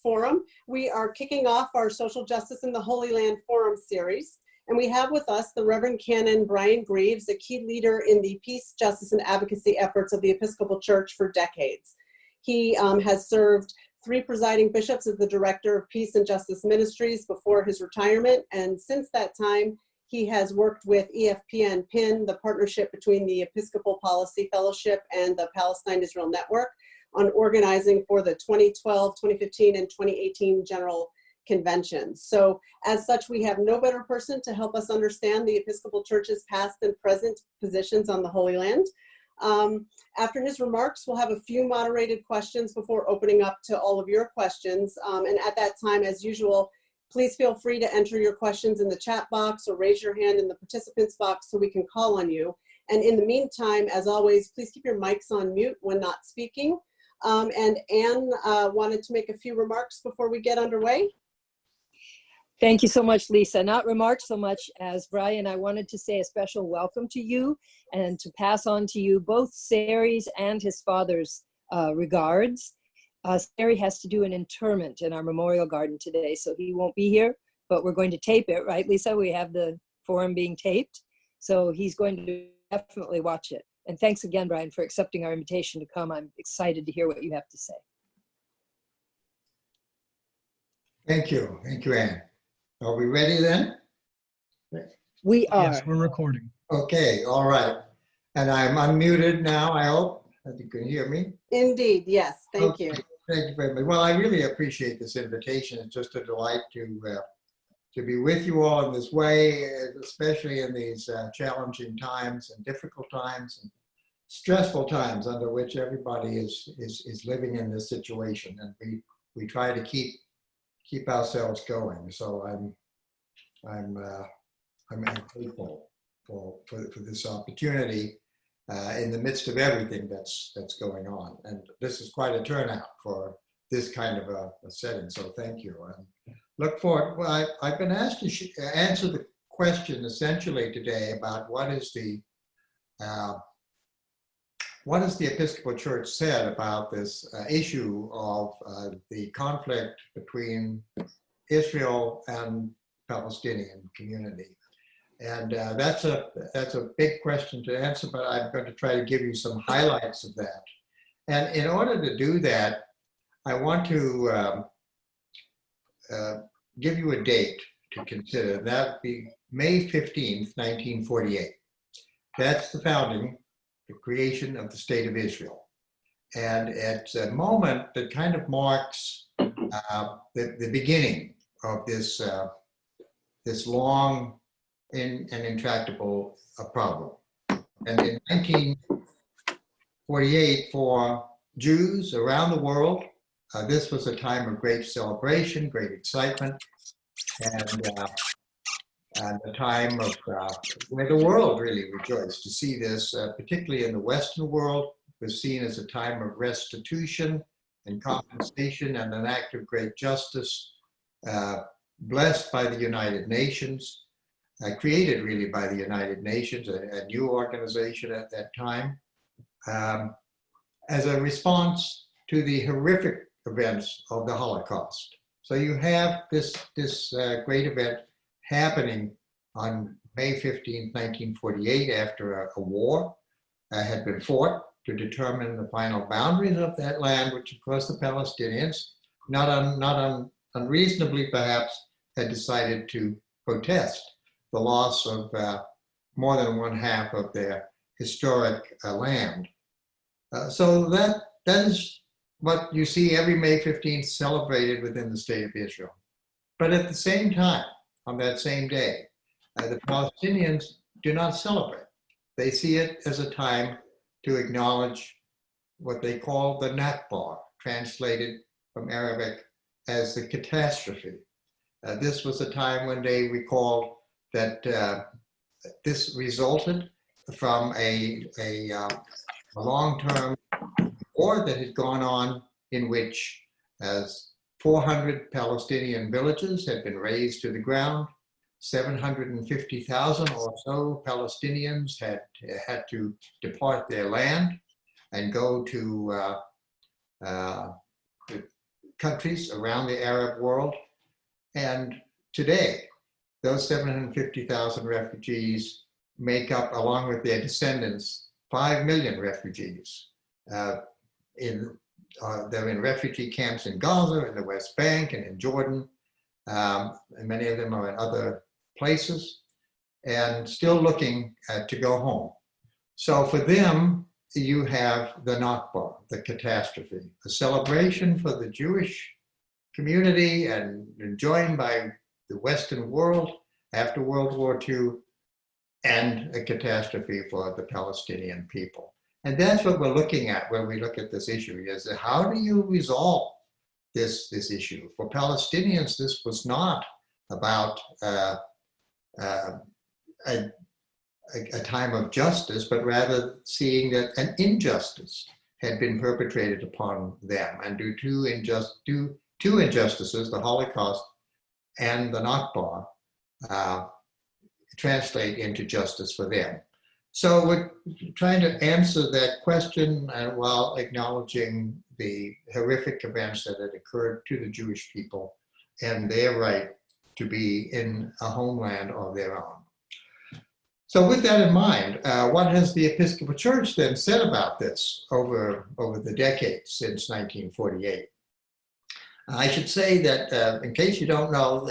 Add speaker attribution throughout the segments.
Speaker 1: forum. We are kicking off our Social Justice in the Holy Land Forum series, and we have with us the Reverend Canon Brian Grieves, a key leader in the peace, justice, and advocacy efforts of the Episcopal Church for decades. He has served 3 presiding bishops as the Director of Peace and Justice Ministries before his retirement, and since that time, he has worked with EFPN PIN, the partnership between the Episcopal Policy Fellowship and the Palestine-Israel Network, on organizing for the 2012, 2015, and 2018 General Conventions. So as such, we have no better person to help us understand the Episcopal Church's past and present positions on the Holy Land. After his remarks, we'll have a few moderated questions before opening up to all of your questions. And at that time, as usual, please feel free to enter your questions in the chat box or raise your hand in the participants box so we can call on you. And in the meantime, as always, please keep your mics on mute when not speaking. And Anne wanted to make a few remarks before we get underway.
Speaker 2: Thank you so much, Lisa. Not remarks so much as Brian, I wanted to say a special welcome to you and to pass on to you both Sari's and his father's regards. Sari has to do an interment in our memorial garden today, so he won't be here, but we're going to tape it, right, Lisa? We have the forum being taped, so he's going to definitely watch it. And thanks again, Brian, for accepting our invitation to come. I'm excited to hear what you have to say.
Speaker 3: Thank you, Anne. Are we ready then?
Speaker 2: We are.
Speaker 4: Yes, we're recording.
Speaker 3: Okay, all right. And I'm unmuted now, I hope that you can hear me.
Speaker 1: Indeed, yes, thank you.
Speaker 3: Thank you very much. Well, I really appreciate this invitation. It's just a delight to be with you all in this way, especially in these challenging times and difficult times and stressful times under which everybody is living in this situation. And we try to keep ourselves going. So I'm grateful for this opportunity in the midst of everything that's going on. And this is quite a turnout for this kind of a setting. So thank you. And look forward. Well, I've been asked to answer the question essentially today about what is the Episcopal Church said about this issue of the conflict between Israel and Palestinian community. And that's a big question to answer, but I'm going to try to give you some highlights of that. And in order to do that, I want to give you a date to consider. That would be May 15th, 1948. That's the founding, the creation of the State of Israel. And it's a moment that kind of marks the beginning of this long and intractable problem. And in 1948, for Jews around the world, this was a time of great celebration, great excitement, and a time of where the world really rejoiced to see this, particularly in the Western world, was seen as a time of restitution and compensation and an act of great justice, blessed by the United Nations, created really by the United Nations, a new organization at that time, as a response to the horrific events of the Holocaust. So you have this great event happening on May 15, 1948, after a war had been fought to determine the final boundaries of that land, which of course the Palestinians, not unreasonably perhaps, had decided to protest the loss of more than 1/2 of their historic land. So that is what you see every May 15th celebrated within the State of Israel. But at the same time, on that same day, the Palestinians do not celebrate. They see it as a time to acknowledge what they call the Nakba, translated from Arabic as the catastrophe. This was a time when they recalled that this resulted from a long-term war that had gone on, in which as 400 Palestinian villages had been razed to the ground. 750,000 or so Palestinians had to depart their land and go to countries around the Arab world. And today, those 750,000 refugees make up, along with their descendants, 5 million refugees. They're in refugee camps in Gaza, in the West Bank, and in Jordan. And many of them are in other places and still looking to go home. So for them, you have the Nakba, the catastrophe, a celebration for the Jewish community and joined by the Western world after World War II, and a catastrophe for the Palestinian people. And that's what we're looking at when we look at this issue, is how do you resolve this issue? For Palestinians, this was not about a time of justice, but rather seeing that an injustice had been perpetrated upon them, and due to two injustices, the Holocaust and the Nakba, translate into justice for them. So we're trying to answer that question while acknowledging the horrific events that had occurred to the Jewish people and their right to be in a homeland of their own. So with that in mind, what has the Episcopal Church then said about this over the decades since 1948? I should say that, in case you don't know,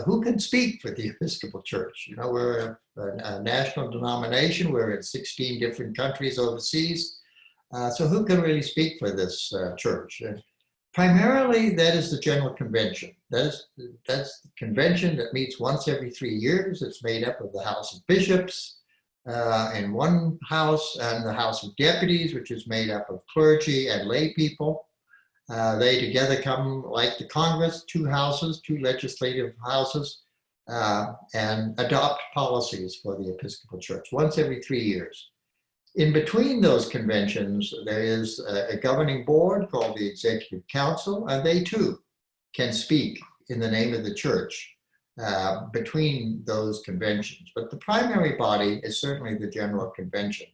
Speaker 3: who can speak for the Episcopal Church? You know, we're a national denomination. We're in 16 different countries overseas. So who can really speak for this church? And primarily, that is the General Convention. That's the convention that meets once every 3 years. It's made up of the House of Bishops in one house, and the House of Deputies, which is made up of clergy and lay people. They together come like the Congress, two houses, two legislative houses, and adopt policies for the Episcopal Church once every 3 years. In between those conventions, there is a governing board called the Executive Council, and they too can speak in the name of the church between those conventions. But the primary body is certainly the General Convention.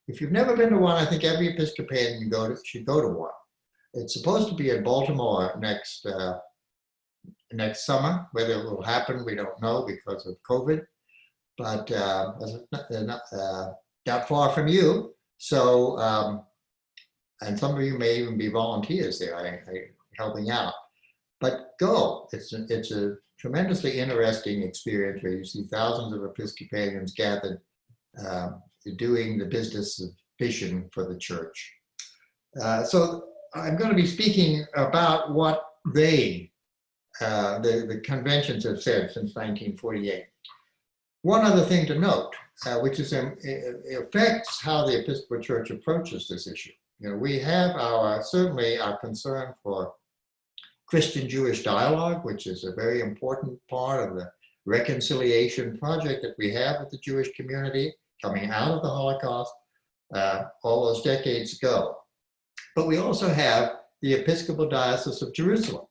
Speaker 3: If you've never been to one, I think every Episcopalian should go to one. It's supposed to be in Baltimore next summer. Whether it will happen, we don't know because of COVID, but not far from you. So, and some of you may even be volunteers there, helping out. But go. It's a tremendously interesting experience where you see thousands of Episcopalians gathered doing the business of vision for the church. So I'm going to be speaking about what the conventions have said since 1948. One other thing to note, which is it affects how the Episcopal Church approaches this issue. You know, we have certainly our concern for Christian-Jewish dialogue, which is a very important part of the reconciliation project that we have with the Jewish community coming out of the Holocaust all those decades ago. But we also have the Episcopal Diocese of Jerusalem,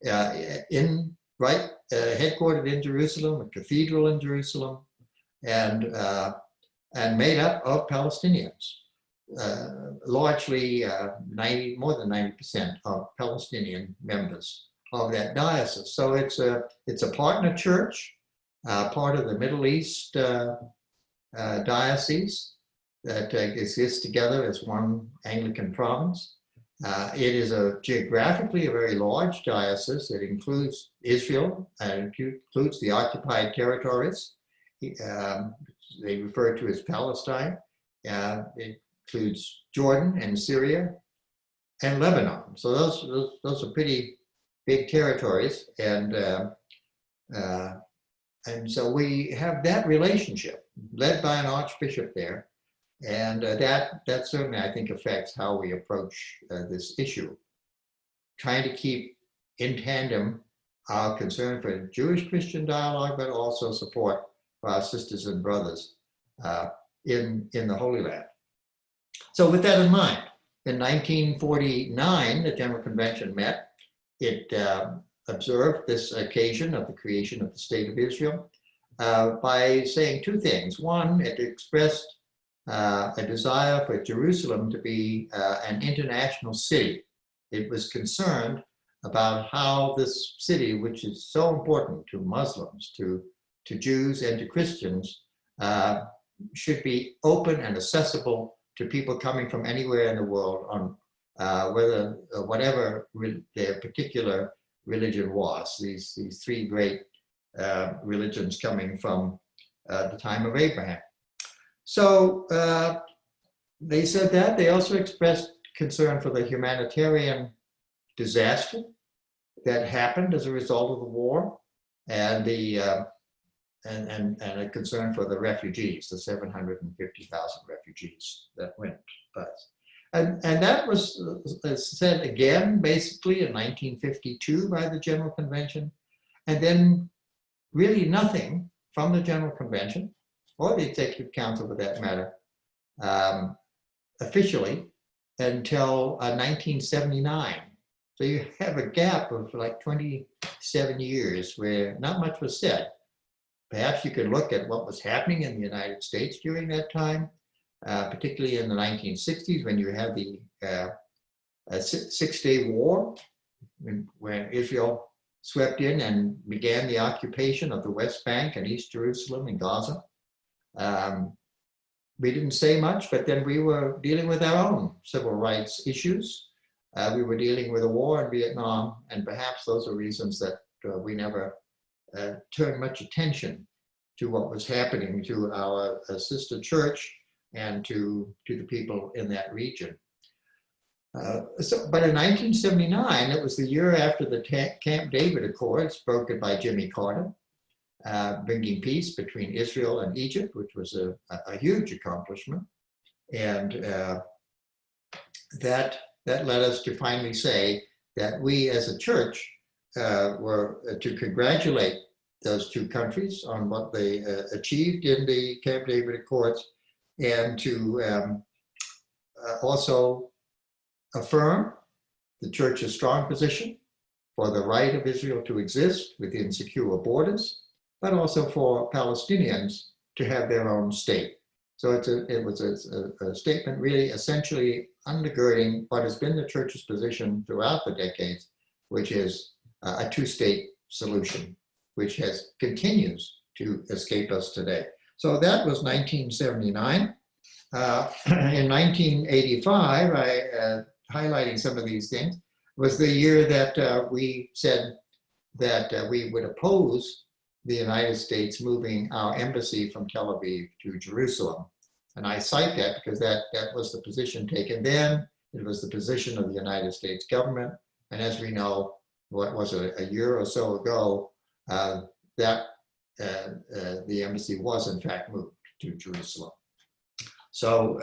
Speaker 3: headquartered in Jerusalem, a cathedral in Jerusalem, and made up of Palestinians. Largely more than 90% of Palestinian members of that diocese. So it's a partner church, part of the Middle East diocese that exists together as one Anglican province. It is geographically a very large diocese. It includes Israel and includes the occupied territories. They refer to as Palestine. It includes Jordan and Syria and Lebanon. So those are pretty big territories, and so we have that relationship led by an archbishop there. And that certainly, I think, affects how we approach this issue, trying to keep in tandem our concern for Jewish-Christian dialogue, but also support for our sisters and brothers in the Holy Land. So with that in mind, in 1949, the General Convention met. It observed this occasion of the creation of the State of Israel by saying two things. One, it expressed a desire for Jerusalem to be an international city. It was concerned about how this city, which is so important to Muslims, to Jews and to Christians, should be open and accessible to people coming from anywhere in the world on whatever their particular religion was. These three great religions coming from the time of Abraham. So they said that. They also expressed concern for the humanitarian disaster that happened as a result of the war, and and a concern for the refugees, the 750,000 refugees that went. And that was said again, basically in 1952 by the General Convention, and then really nothing from the General Convention or the Executive Council for that matter, officially until 1979. So you have a gap of like 27 years where not much was said. Perhaps you could look at what was happening in the United States during that time, particularly in the 1960s when you had the Six-Day War, when Israel swept in and began the occupation of the West Bank and East Jerusalem and Gaza. We didn't say much, but then we were dealing with our own civil rights issues. We were dealing with a war in Vietnam, and perhaps those are reasons that we never turned much attention to what was happening to our sister church and to the people in that region. But in 1979, it was the year after the Camp David Accords brokered by Jimmy Carter, bringing peace between Israel and Egypt, which was a huge accomplishment. And that led us to finally say that we as a church were to congratulate those two countries on what they achieved in the Camp David Accords, and to also affirm the church's strong position for the right of Israel to exist within secure borders, but also for Palestinians to have their own state. So it was a statement really essentially undergirding what has been the church's position throughout the decades, which is a two-state solution, which continues to escape us today. So that was 1979. In 1985, highlighting some of these things, was the year that we said that we would oppose the United States moving our embassy from Tel Aviv to Jerusalem. And I cite that because that was the position taken then. It was the position of the United States government. And as we know, what was a year or so ago, the embassy was in fact moved to Jerusalem. So,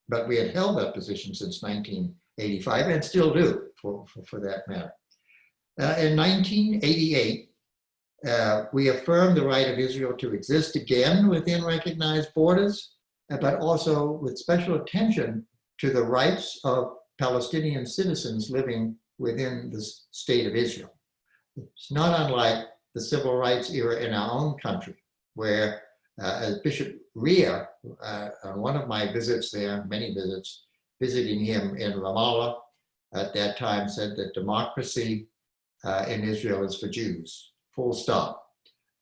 Speaker 3: but we had held that position since 1985 and still do for that matter. In 1988, we affirmed the right of Israel to exist again within recognized borders, but also with special attention to the rights of Palestinian citizens living within the state of Israel. It's not unlike the civil rights era in our own country, where as Bishop Ria, on one of my visits there, many visits, visiting him in Ramallah at that time, said that democracy in Israel is for Jews, full stop.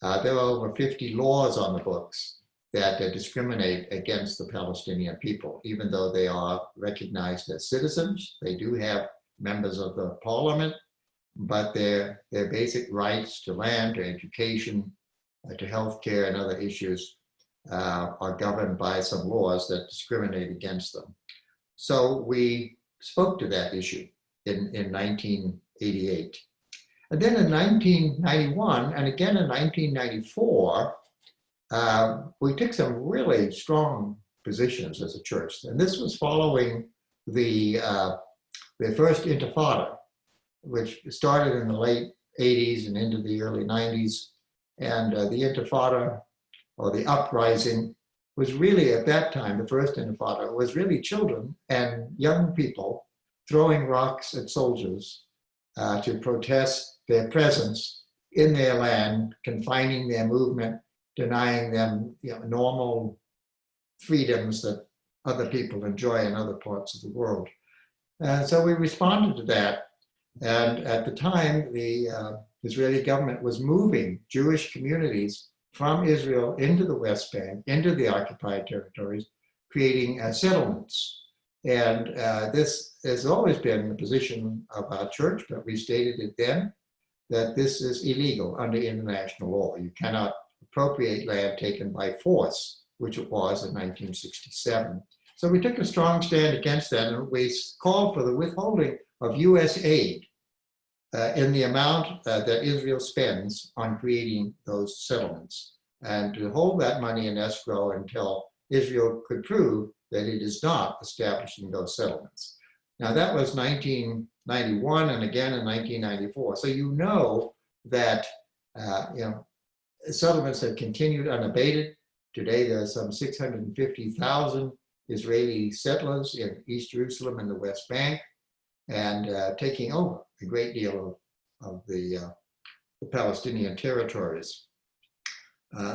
Speaker 3: There are over 50 laws on the books that discriminate against the Palestinian people, even though they are recognized as citizens. They do have members of the parliament, but their basic rights to land, to education, to healthcare and other issues are governed by some laws that discriminate against them. So we spoke to that issue in 1988. And then in 1991, and again in 1994, we took some really strong positions as a church. And this was following the first Intifada, which started in the late 80s and into the early 90s. And the Intifada, or the uprising, was really at that time, the first Intifada, was really children and young people throwing rocks at soldiers to protest their presence in their land, confining their movement, denying them normal freedoms that other people enjoy in other parts of the world. So we responded to that And at the time, the Israeli government was moving Jewish communities from Israel into the West Bank, into the occupied territories, creating settlements. And this has always been the position of our church, but we stated it then, that this is illegal under international law. You cannot appropriate land taken by force, which it was in 1967. So we took a strong stand against that, and we called for the withholding of US aid in the amount that Israel spends on creating those settlements, and to hold that money in escrow until Israel could prove that it is not establishing those settlements. Now that was 1991 and again in 1994. So you know that settlements have continued unabated. Today there's some 650,000 Israeli settlers in East Jerusalem and the West Bank, and taking over a great deal of the Palestinian territories.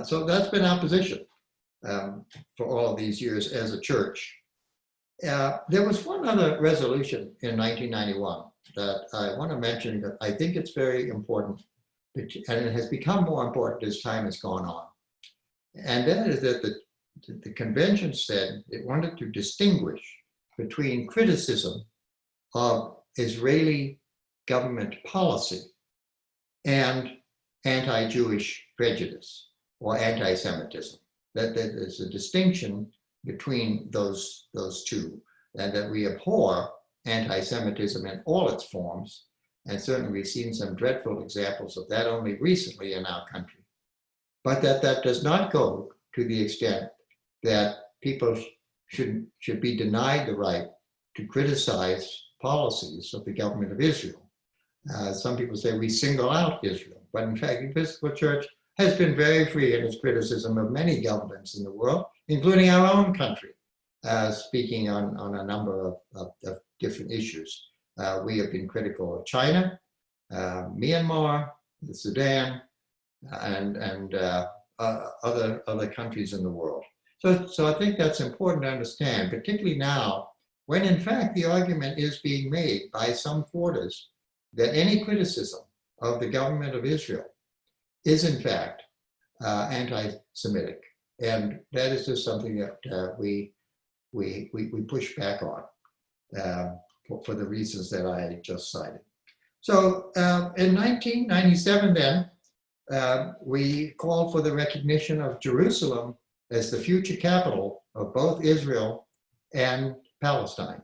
Speaker 3: So that's been our position for all of these years as a church. There was one other resolution in 1991 that I want to mention that I think it's very important, and it has become more important as time has gone on. And that is that the convention said it wanted to distinguish between criticism of Israeli government policy and anti-Jewish prejudice or anti-Semitism. That there's a distinction between those two, and that we abhor anti-Semitism in all its forms. And certainly we've seen some dreadful examples of that only recently in our country. But that does not go to the extent that people should be denied the right to criticize policies of the government of Israel. Some people say we single out Israel, but in fact, the Episcopal Church has been very free in its criticism of many governments in the world, including our own country, speaking on a number of different issues. We have been critical of China, Myanmar, the Sudan, and other countries in the world. So I think that's important to understand, particularly now, when in fact the argument is being made by some quarters that any criticism of the government of Israel is in fact anti-Semitic. And that is just something that we push back on for the reasons that I just cited. So in 1997 then, we called for the recognition of Jerusalem as the future capital of both Israel and Palestine.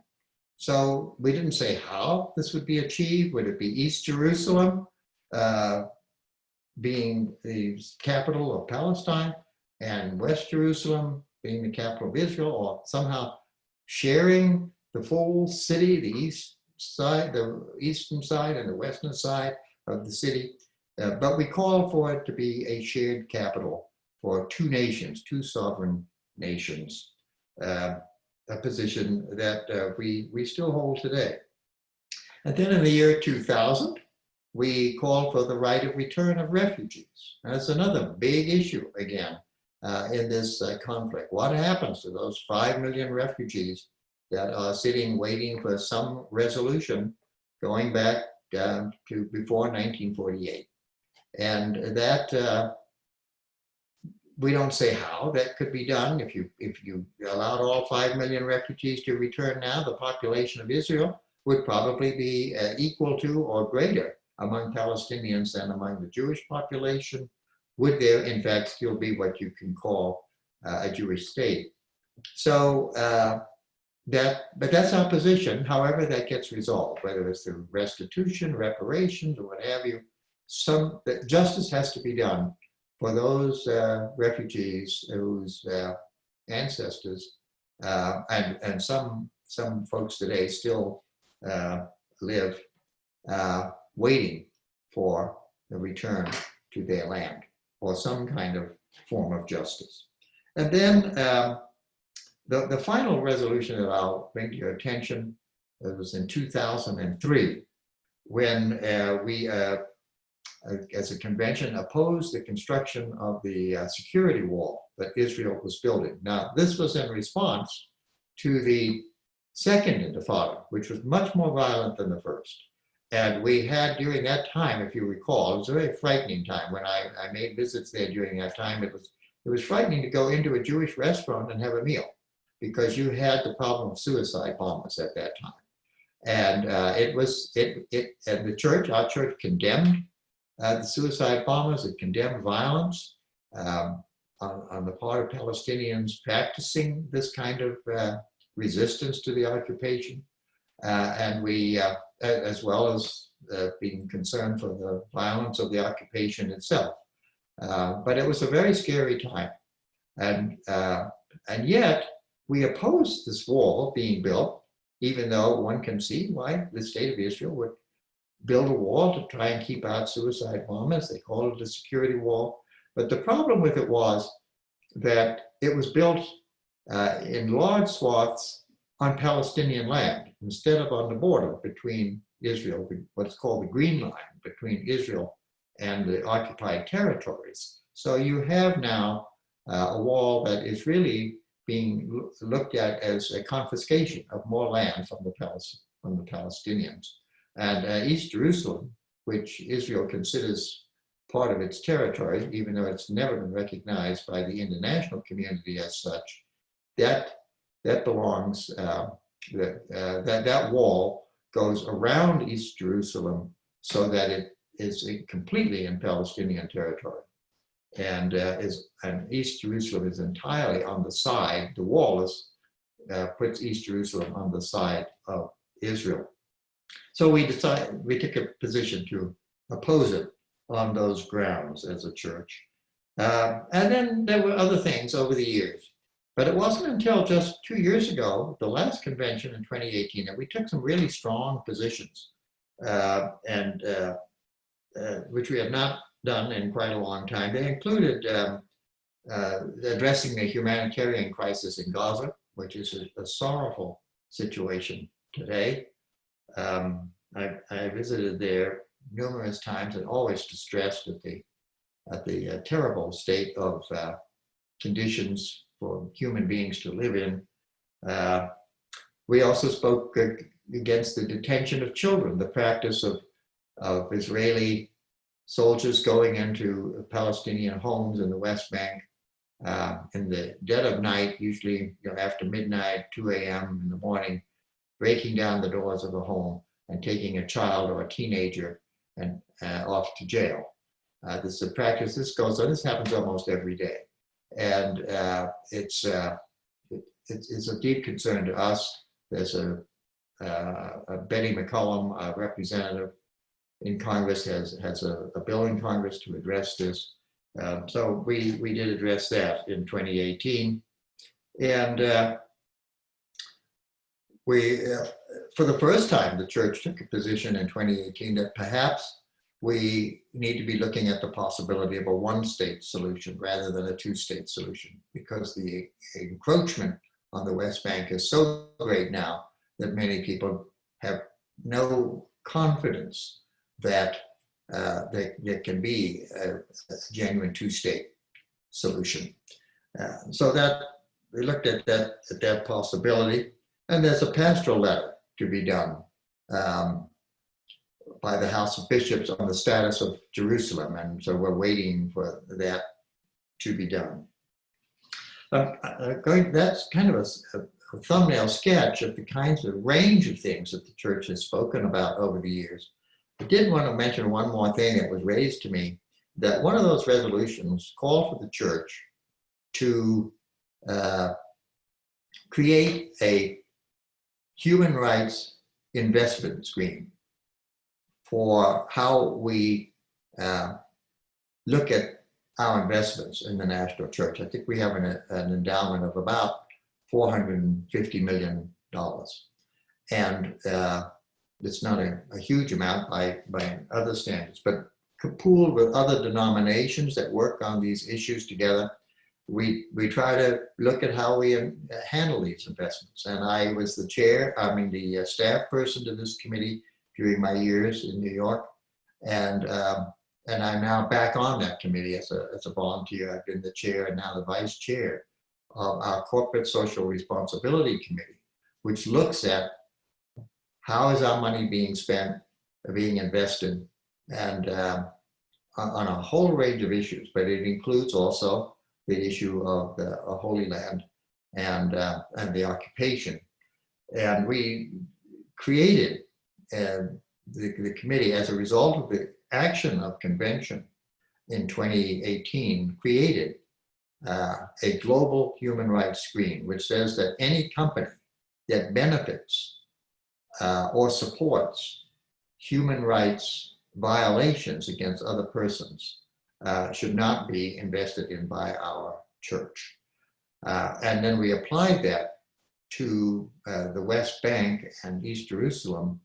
Speaker 3: So we didn't say how this would be achieved. Would it be East Jerusalem being the capital of Palestine and West Jerusalem being the capital of Israel, or somehow sharing the full city, the east side, the eastern side and the western side of the city? But we call for it to be a shared capital for two nations, two sovereign nations, a position that we still hold today. And then in the year 2000, we called for the right of return of refugees. That's another big issue again in this conflict. What happens to those 5 million refugees that are sitting waiting for some resolution going back down to before 1948? And that we don't say how that could be done. If you allowed all 5 million refugees to return now, the population of Israel would probably be equal to or greater among Palestinians than among the Jewish population. Would there in fact still be what you can call a Jewish state? So but that's our position. However that gets resolved, whether it's through restitution, reparations, or what have you, justice has to be done for those refugees whose ancestors and some folks today still live waiting for the return to their land or some kind of form of justice. And then the final resolution that I'll bring to your attention was in 2003, when we as a convention opposed the construction of the security wall that Israel was building. Now, this was in response to the second Intifada, which was much more violent than the first. And we had during that time, if you recall, it was a very frightening time. When I made visits there during that time, it was frightening to go into a Jewish restaurant and have a meal, because you had the problem of suicide bombers at that time. And and the church, our church, condemned the suicide bombers. It condemned violence on the part of Palestinians practicing this kind of resistance to the occupation. And we, as well as being concerned for the violence of the occupation itself. But it was a very scary time. And yet we opposed this wall being built, even though one can see why the state of Israel would build a wall to try and keep out suicide bombers. They called it a security wall. But the problem with it was that it was built in large swaths on Palestinian land, instead of on the border between Israel, what's called the Green Line, between Israel and the occupied territories. So you have now a wall that is really being looked at as a confiscation of more land from the Palestinians. And East Jerusalem, which Israel considers part of its territory, even though it's never been recognized by the international community as such, that belongs, that wall goes around East Jerusalem so that it is completely in Palestinian territory. And East Jerusalem is entirely on the side, the wall puts East Jerusalem on the side of Israel. So we took a position to oppose it on those grounds as a church. And then there were other things over the years. But it wasn't until just 2 years ago, the last convention in 2018, that we took some really strong positions, which we have not done in quite a long time. They included addressing the humanitarian crisis in Gaza, which is a sorrowful situation today. I visited there numerous times and always distressed at the terrible state of conditions for human beings to live in. We also spoke against the detention of children, the practice of Israeli soldiers going into Palestinian homes in the West Bank in the dead of night, usually after midnight, 2 a.m. in the morning, breaking down the doors of a home and taking a child or a teenager and off to jail. This is a practice. This happens almost every day. And it's a deep concern to us. There's a Betty McCollum, a representative in Congress, has a bill in Congress to address this. So we did address that in 2018. And for the first time, the church took a position in 2018 that perhaps we need to be looking at the possibility of a one-state solution rather than a two-state solution, because the encroachment on the West Bank is so great now that many people have no confidence that there can be a genuine two-state solution. So that we looked at that possibility, and there's a pastoral letter to be done by the House of Bishops on the status of Jerusalem, and so we're waiting for that to be done. That's kind of a thumbnail sketch of the kinds of range of things that the church has spoken about over the years. I did want to mention one more thing that was raised to me, that one of those resolutions called for the church to create a human rights investment scheme for how we look at our investments in the national church. I think we have an endowment of about $450 million. And it's not a huge amount by other standards, but pooled with other denominations that work on these issues together, we try to look at how we handle these investments. And I was the staff person to this committee during my years in New York. And I'm now back on that committee as a volunteer. I've been the chair and now the vice chair of our Corporate Social Responsibility Committee, which looks at how is our money being spent, being invested, and on a whole range of issues, but it includes also the issue of the Holy Land and the occupation. And we created the committee as a result of the action of convention in 2018, created a global human rights screen, which says that any company that benefits or supports human rights violations against other persons should not be invested in by our church. And then we applied that to the West Bank and East Jerusalem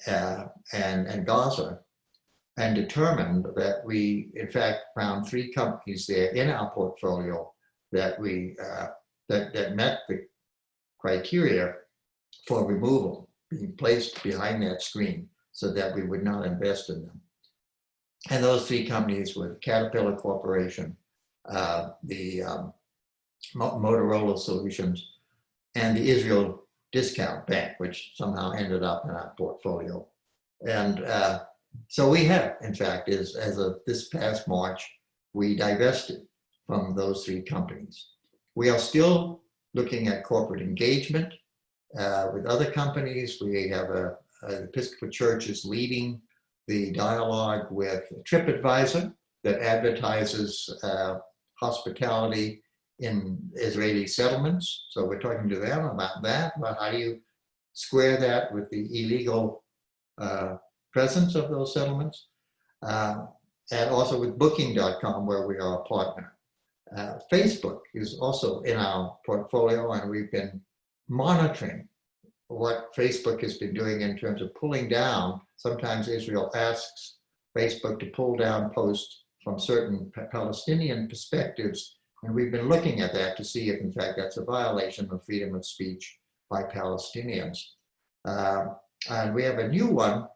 Speaker 3: and Gaza, and determined that we, in fact, found 3 companies there in our portfolio that we that met the criteria for removal, being placed behind that screen so that we would not invest in them. And those 3 companies were Caterpillar Corporation, the Motorola Solutions, and the Israel Discount Bank, which somehow ended up in our portfolio. And so we have, in fact, as of this past March, we divested from those 3 companies. We are still looking at corporate engagement with other companies. We have the Episcopal Church is leading the dialogue with TripAdvisor that advertises hospitality in Israeli settlements. So we're talking to them about that, about how do you square that with the illegal presence of those settlements, and also with Booking.com, where we are a partner. Facebook is also in our portfolio, and we've been monitoring what Facebook has been doing in terms of pulling down. Sometimes Israel asks Facebook to pull down posts from certain Palestinian perspectives, and we've been looking at that to see if, in fact, that's a violation of freedom of speech by Palestinians. And we have a new one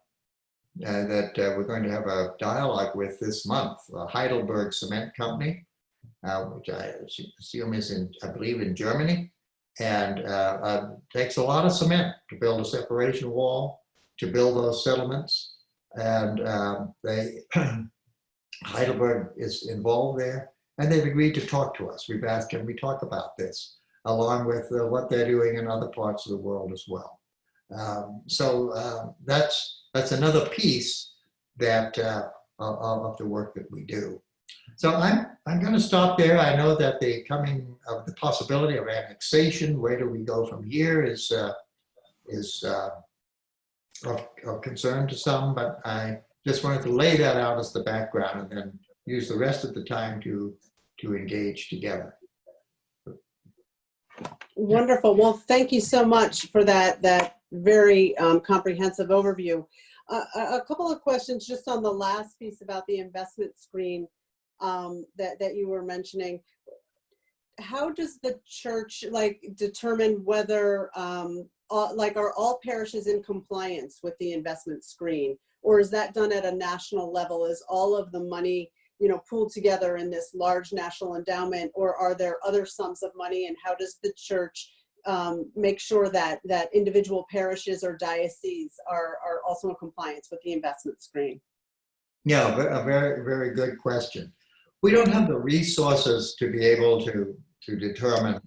Speaker 3: that we're going to have a dialogue with this month, Heidelberg Cement Company, which I assume is in, I believe, in Germany, and takes a lot of cement to build a separation wall, to build those settlements, and Heidelberg is involved there, and they've agreed to talk to us. We've asked, can we talk about this, along with what they're doing in other parts of the world as well. So that's another piece that of the work that we do. So I'm going to stop there. I know that the coming of the possibility of annexation, where do we go from here, is of concern to some, but I just wanted to lay that out as the background and then use the rest of the time to engage together.
Speaker 1: Wonderful. Well, thank you so much for that very comprehensive overview. A couple of questions just on the last piece about the investment screen that you were mentioning. How does the church determine whether are all parishes in compliance with the investment screen, or is that done at a national level? Is all of the money pooled together in this large national endowment, or are there other sums of money? And how does the church make sure that individual parishes or dioceses are also in compliance with the investment screen?
Speaker 3: Yeah, a very, very good question. We don't have the resources to be able to determine,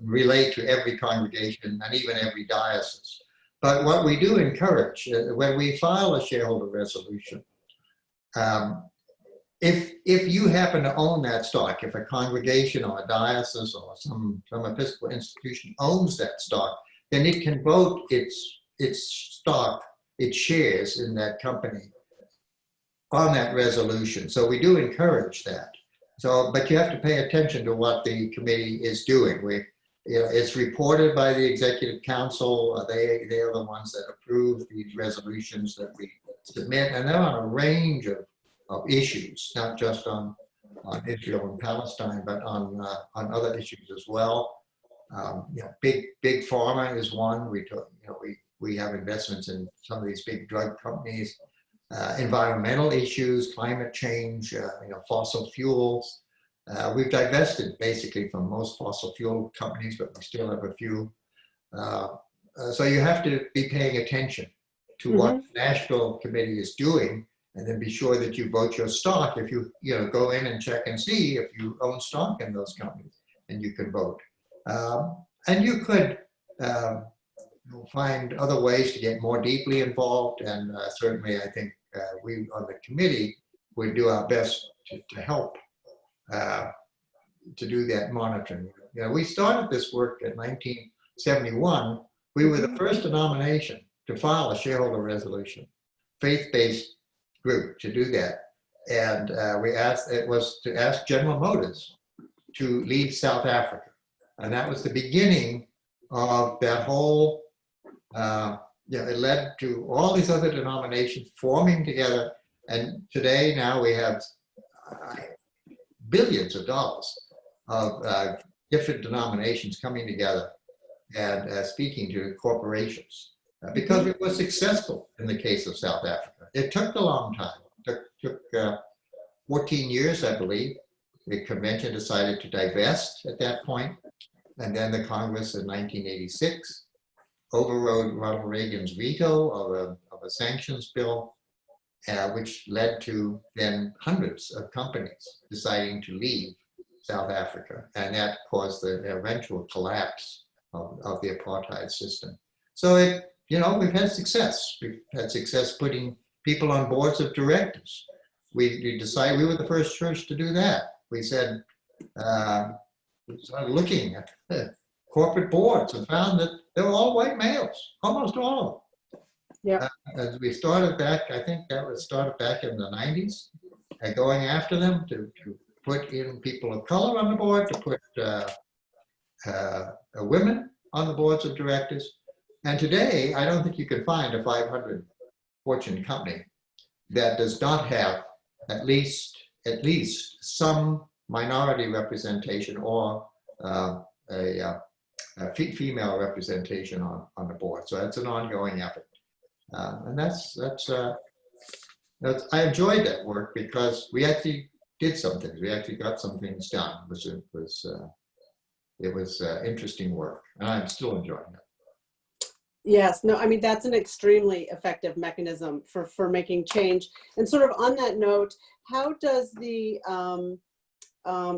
Speaker 3: relate to every congregation and even every diocese. But what we do encourage, when we file a shareholder resolution, if you happen to own that stock, if a congregation or a diocese or some Episcopal institution owns that stock, then it can vote its stock, its shares in that company on that resolution. So we do encourage that. So, but you have to pay attention to what the committee is doing. It's reported by the Executive Council. They are the ones that approve these resolutions that we submit, and they're on a range of issues, not just on Israel and Palestine, but on other issues as well. Big pharma is one. We have investments in some of these big drug companies. Environmental issues, climate change, fossil fuels. We've divested basically from most fossil fuel companies, but we still have a few. So you have to be paying attention to what the national committee is doing, and then be sure that you vote your stock. If you go in and check and see if you own stock in those companies, and you can vote. And you could find other ways to get more deeply involved, and certainly I think we on the committee would do our best to help to do that monitoring. We started this work in 1971. We were the first denomination to file a shareholder resolution, faith-based group to do that. And it was to ask General Motors to leave South Africa. And that was the beginning of that whole, it led to all these other denominations forming together. And today, now we have billions of dollars of different denominations coming together and speaking to corporations. Because it was successful in the case of South Africa. It took a long time. It took 14 years, I believe. The convention decided to divest at that point. And then the Congress in 1986 overrode Ronald Reagan's veto of a sanctions bill, which led to then hundreds of companies deciding to leave South Africa. And that caused the eventual collapse of the apartheid system. So we've had success. We've had success putting people on boards of directors. We decided we were the first church to do that. We said, we started looking at corporate boards and found that they were all white males, almost all of them.
Speaker 1: Yeah.
Speaker 3: As we started back, I think that was started back in the 90s, going after them to put in people of color on the board, to put women on the boards of directors. And today, I don't think you can find a 500 Fortune company that does not have at least some minority representation or a female representation on the board. So that's an ongoing effort, and I enjoyed that work because we actually did some things. We actually got some things done. It was interesting work, and I'm still enjoying it.
Speaker 1: Yes, no, I mean, that's an extremely effective mechanism for making change. And sort of on that note, how does the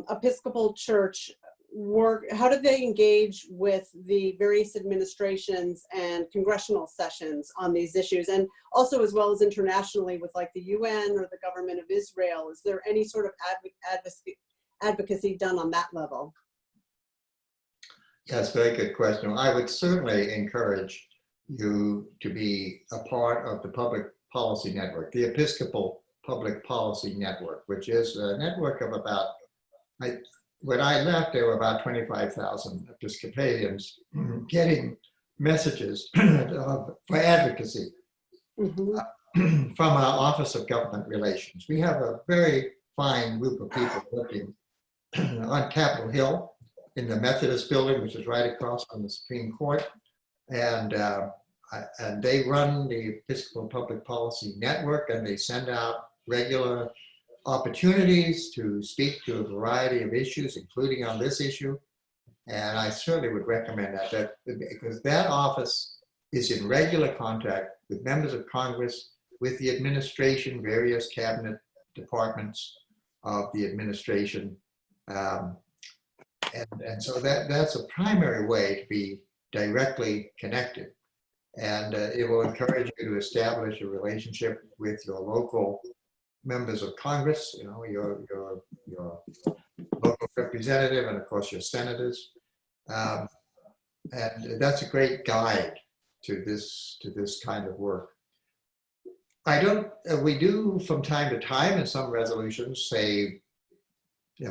Speaker 1: Episcopal Church work? How do they engage with the various administrations and congressional sessions on these issues? And also as well as internationally with like the UN or the government of Israel, is there any sort of advocacy done on that level?
Speaker 3: Yes, very good question. I would certainly encourage you to be a part of the Public Policy Network, the Episcopal Public Policy Network, which is a network of about, when I left, there were about 25,000 Episcopalians getting messages for advocacy from our Office of Government Relations. We have a very fine group of people working on Capitol Hill in the Methodist building, which is right across from the Supreme Court. And they run the Episcopal Public Policy Network, and they send out regular opportunities to speak to a variety of issues, including on this issue. And I certainly would recommend that because that office is in regular contact with members of Congress, with the administration, various cabinet departments of the administration. And so that's a primary way to be directly connected. And it will encourage you to establish a relationship with your local members of Congress, your local representative, and of course your senators. And that's a great guide to this kind of work. We do from time to time in some resolutions say,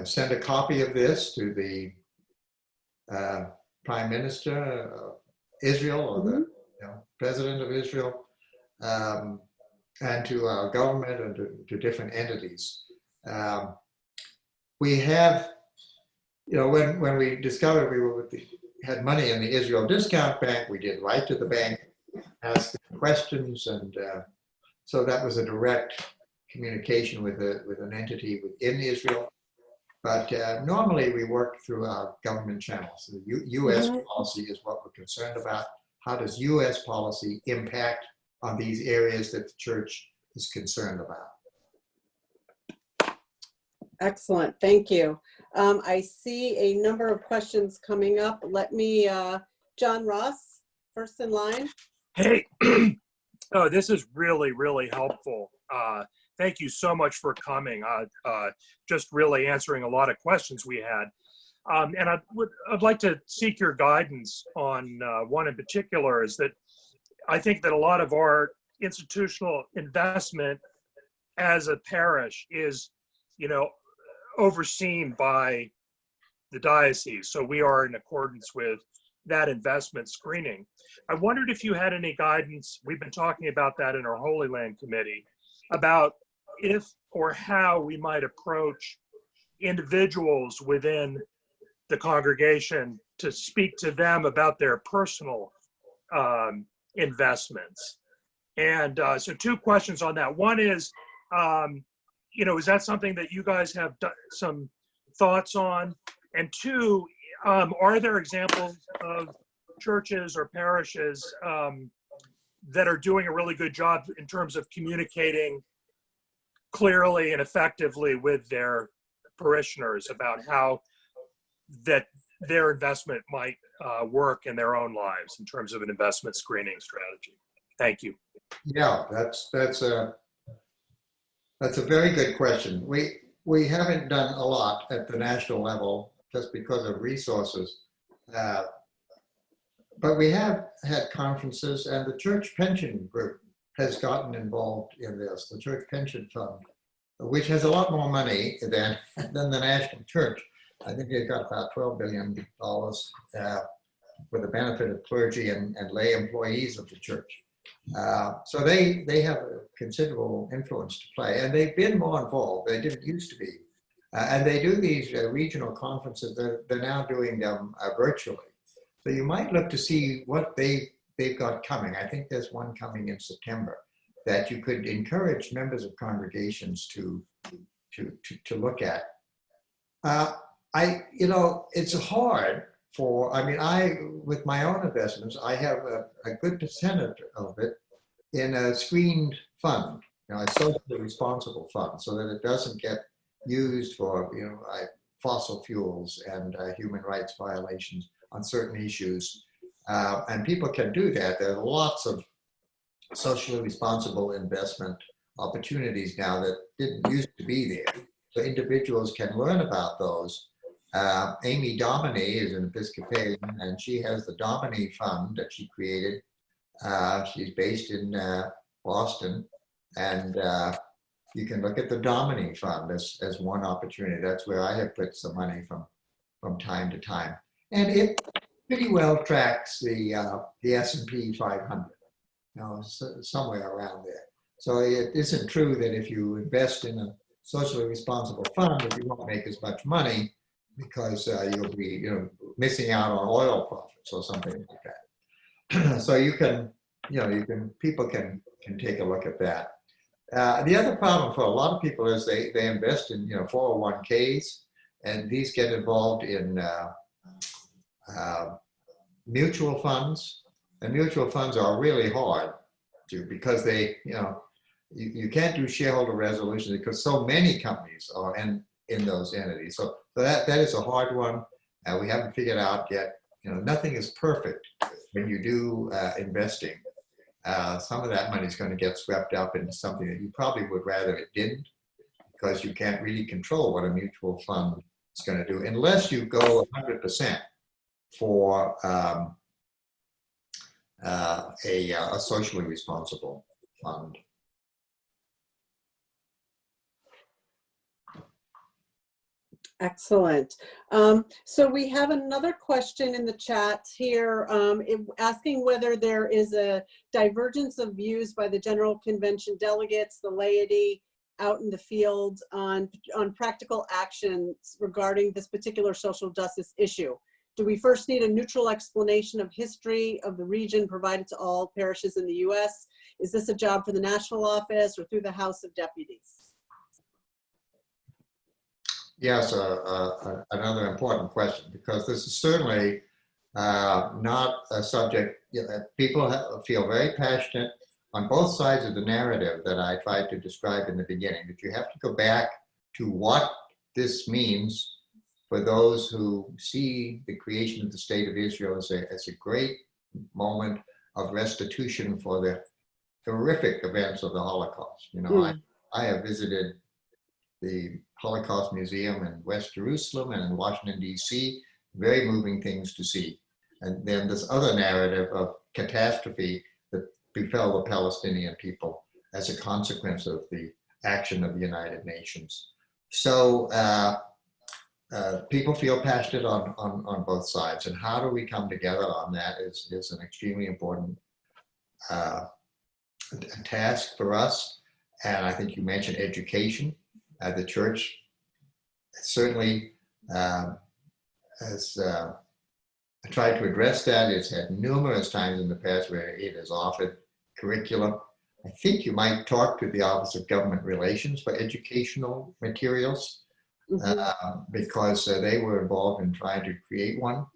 Speaker 3: send a copy of this to the Prime Minister of Israel or the President of Israel, and to our government and to different entities. We have, when we discovered we had money in the Israel Discount Bank, we did write to the bank, ask them questions, and so that was a direct communication with an entity within Israel. But normally we work through our government channels. The U.S. policy is what we're concerned about. How does U.S. policy impact on these areas that the church is concerned about.
Speaker 1: Excellent, thank you. I see a number of questions coming up. Let me, John Ross, first in line.
Speaker 4: Hey, oh, this is really, really helpful. Thank you so much for coming. Just really answering a lot of questions we had. And I'd like to seek your guidance on one in particular, is that I think that a lot of our institutional investment as a parish is, overseen by the diocese. So we are in accordance with that investment screening. I wondered if you had any guidance. We've been talking about that in our Holy Land Committee, about if or how we might approach individuals within the congregation to speak to them about their personal investments. And so 2 questions on that. One is, is that something that you guys have some thoughts on? And 2, are there examples of churches or parishes that are doing a really good job in terms of communicating clearly and effectively with their parishioners about how that their investment might work in their own lives in terms of an investment screening strategy? Thank you.
Speaker 3: Yeah, that's a very good question. We haven't done a lot at the national level just because of resources, but we have had conferences, and the church pension group has gotten involved in this. The church pension fund, which has a lot more money than the national church. I think they've got about $12 billion for the benefit of clergy and lay employees of the church. So they have a considerable influence to play, and they've been more involved. They didn't used to be. And they do these regional conferences. They're now doing them virtually. So you might look to see what they've got coming. I think there's one coming in September that you could encourage members of congregations to look at. It's hard with my own investments, I have a good percentage of it in a screened fund, a socially responsible fund, so that it doesn't get used for, fossil fuels and human rights violations on certain issues. And people can do that. There are lots of socially responsible investment opportunities now that didn't used to be there. So individuals can learn about those. Amy Dominy is an Episcopalian, and she has the Dominy Fund that she created. She's based in Boston, and you can look at the Dominy Fund as one opportunity. That's where I have put some money from time to time. And it pretty well tracks the S&P 500, somewhere around there. So it isn't true that if you invest in a socially responsible fund that you won't make as much money, because you'll be missing out on oil profits or something like that. So people can take a look at that. The other problem for a lot of people is they invest in 401ks, and these get involved in mutual funds, and mutual funds are really hard because they you can't do shareholder resolutions because so many companies are in those entities. So that is a hard one. We haven't figured out yet. Nothing is perfect when you do investing. Some of that money is going to get swept up into something that you probably would rather it didn't, because you can't really control what a mutual fund is going to do unless you go 100% for a socially responsible fund.
Speaker 1: Excellent. So we have another question in the chat here asking whether there is a divergence of views by the General Convention delegates, the laity out in the field on practical actions regarding this particular social justice issue. Do we first need a neutral explanation of history of the region provided to all parishes in the US? Is this a job for the national office or through the House of Deputies?
Speaker 3: Yes, another important question, because this is certainly not a subject. People feel very passionate on both sides of the narrative that I tried to describe in the beginning, that you have to go back to what this means for those who see the creation of the state of Israel as a great moment of restitution for the horrific events of the Holocaust. You know, I have visited the Holocaust Museum in West Jerusalem and in Washington, D.C., very moving things to see. And then this other narrative of catastrophe that befell the Palestinian people as a consequence of the action of the United Nations. So people feel passionate on both sides, and how do we come together on that is an extremely important task for us. And I think you mentioned education. The church certainly has tried to address that. It's had numerous times in the past where it has offered curriculum. I think you might talk to the Office of Government Relations for educational materials, because they were involved in trying to create one.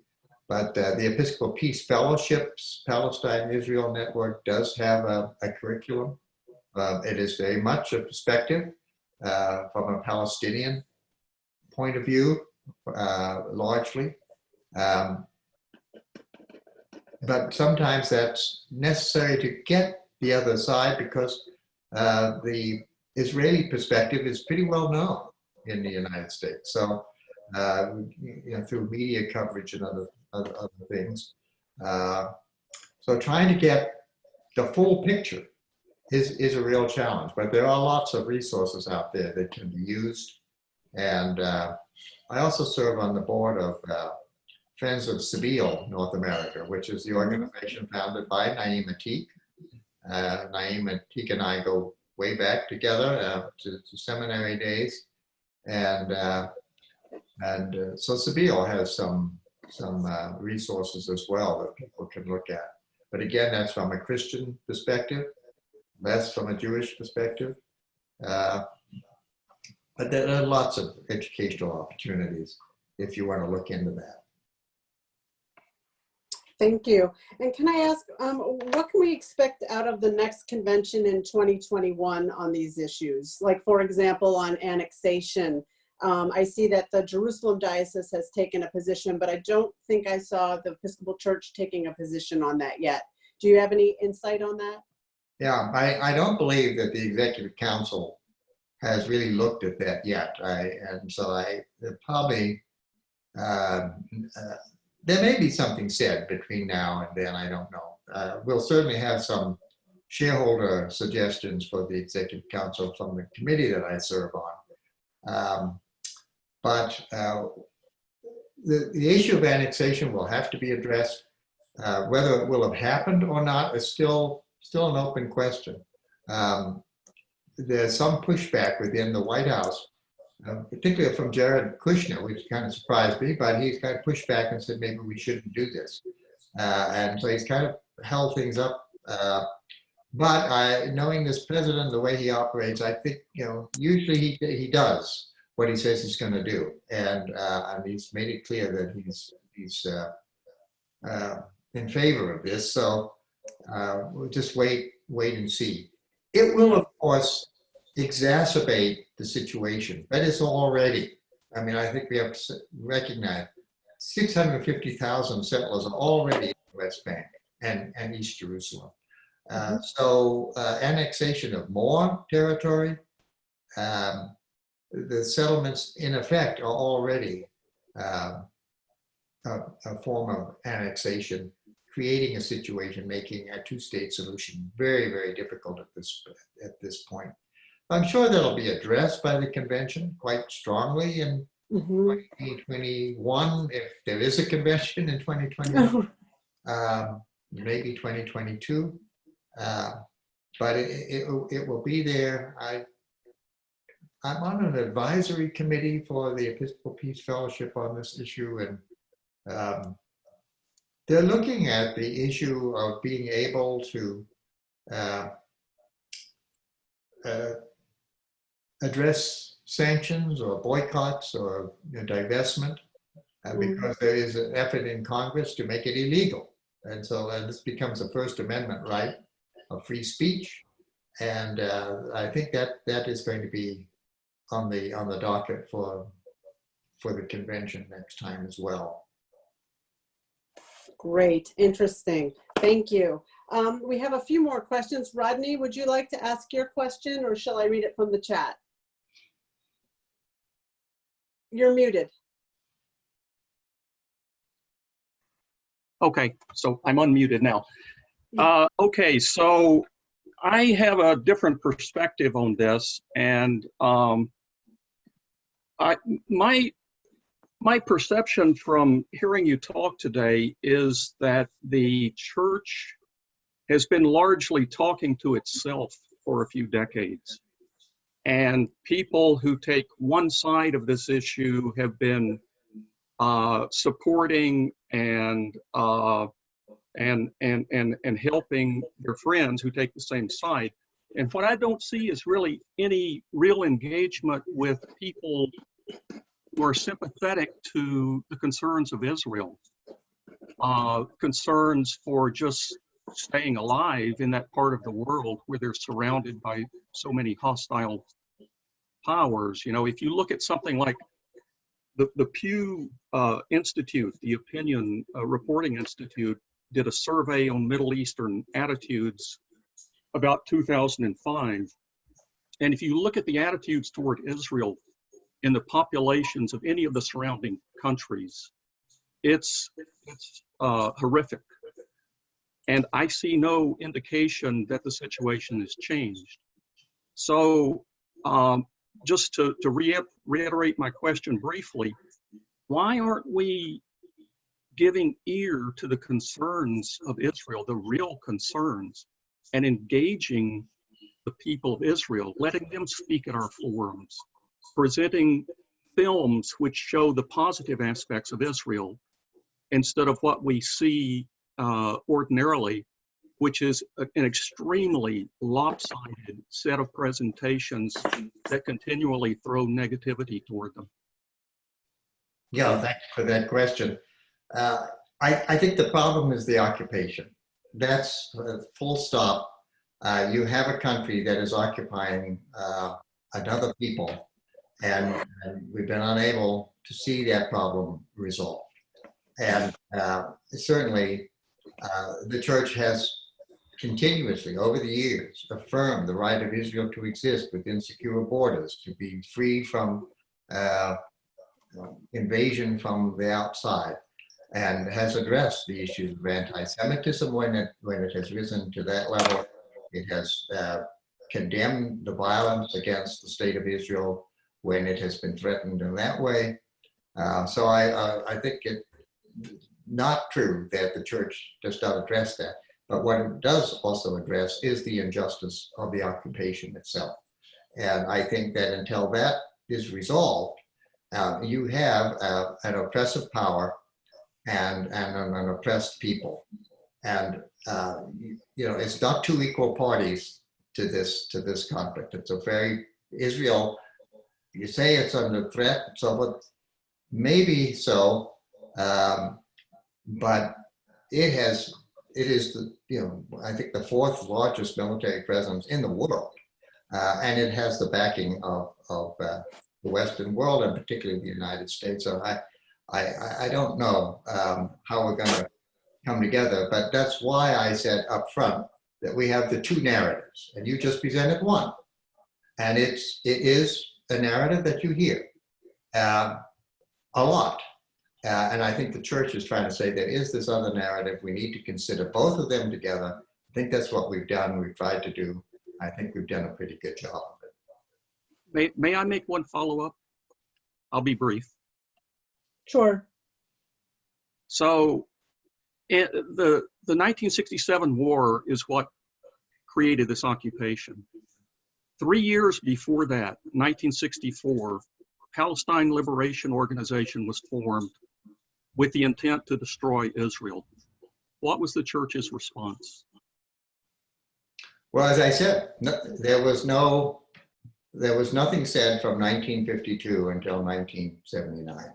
Speaker 3: But the Episcopal Peace Fellowship's Palestine-Israel Network does have a curriculum. It is very much a perspective from a Palestinian point of view, largely. But sometimes that's necessary to get the other side, because the Israeli perspective is pretty well known in the United States. So, through media coverage and other things. So trying to get the full picture is a real challenge, but there are lots of resources out there that can be used. And I also serve on the board of Friends of Sabeel North America, which is the organization founded by Naeem Atik. Naeem Atik and I go way back together to seminary days. And so Sabeel has some resources as well that people can look at. But again, that's from a Christian perspective, less from a Jewish perspective. But there are lots of educational opportunities if you want to look into that.
Speaker 1: Thank you. And can I ask, what can we expect out of the next convention in 2021 on these issues? Like, for example, on annexation. I see that the Jerusalem diocese has taken a position, but I don't think I saw the Episcopal Church taking a position on that yet. Do you have any insight on that?
Speaker 3: Yeah, I don't believe that the Executive Council has really looked at that yet. Probably, there may be something said between now and then, I don't know. We'll certainly have some shareholder suggestions for the Executive Council from the committee that I serve on. But the issue of annexation will have to be addressed. Whether it will have happened or not is still an open question. There's some pushback within the White House, particularly from Jared Kushner, which kind of surprised me, but he's kind of pushed back and said maybe we shouldn't do this. And so he's kind of held things up. But knowing this president, the way he operates, I think, usually he does what he says he's going to do. And he's made it clear that he's in favor of this. So we'll just wait and see. It will, of course, exacerbate the situation. That is already, I think we have to recognize 650,000 settlers are already in the West Bank and East Jerusalem. So annexation of more territory, the settlements in effect are already a form of annexation, creating a situation, making a two-state solution very, very difficult at this point. I'm sure that'll be addressed by the convention quite strongly in 2021, if there is a convention in 2021, maybe 2022. But it will be there. I'm on an advisory committee for the Episcopal Peace Fellowship on this issue, and they're looking at the issue of being able to address sanctions or boycotts or divestment, because there is an effort in Congress to make it illegal. And so this becomes a First Amendment right free speech. And I think that is going to be on the docket for the convention next time as well.
Speaker 1: Great, interesting. Thank you. We have a few more questions. Rodney, would you like to ask your question, or shall I read it from the chat? You're muted.
Speaker 5: Okay, so I'm unmuted now. Okay, so I have a different perspective on this, and my perception from hearing you talk today is that the church has been largely talking to itself for a few decades. And people who take one side of this issue have been supporting and helping their friends who take the same side. And what I don't see is really any real engagement with people who are sympathetic to the concerns of Israel, concerns for just staying alive in that part of the world where they're surrounded by so many hostile powers. You know, if you look at something like the Pew Institute, the Opinion Reporting Institute, did a survey on Middle Eastern attitudes about 2005. And if you look at the attitudes toward Israel in the populations of any of the surrounding countries, it's horrific. And I see no indication that the situation has changed. So just to reiterate my question briefly, why aren't we giving ear to the concerns of Israel, the real concerns, and engaging the people of Israel, letting them speak at our forums, presenting films which show the positive aspects of Israel instead of what we see ordinarily, which is an extremely lopsided set of presentations that continually throw negativity toward them?
Speaker 3: Yeah, thanks for that question. I think the problem is the occupation. That's full stop. You have a country that is occupying another people, and we've been unable to see that problem resolved. And certainly the church has continuously over the years affirmed the right of Israel to exist within secure borders, to be free from invasion from the outside, and has addressed the issues of anti-Semitism when it has risen to that level. It has condemned the violence against the state of Israel when it has been threatened in that way. So I think it's not true that the church does not address that. But what it does also address is the injustice of the occupation itself. And I think that until that is resolved, you have an oppressive power and an oppressed people. And you know, it's not two equal parties to this conflict. It's a very Israel. You say it's under threat, so maybe so, but it is the, you know, I think the fourth largest military presence in the world, and it has the backing of the Western world, and particularly the United States. So I don't know how we're going to come together, but that's why I said up front that we have the two narratives, and you just presented one, and it is a narrative that you hear a lot. And I think the church is trying to say there is this other narrative. We need to consider both of them together. I think that's what we've done. We've tried to do. I think we've done a pretty good job of it.
Speaker 5: May I make one follow-up? I'll be brief.
Speaker 1: Sure.
Speaker 5: So the 1967 war is what created this occupation. 3 years before that, 1964, Palestine Liberation Organization was formed with the intent to destroy Israel. What was the church's response?
Speaker 3: Well, as I said, there was nothing said from 1952 until 1979.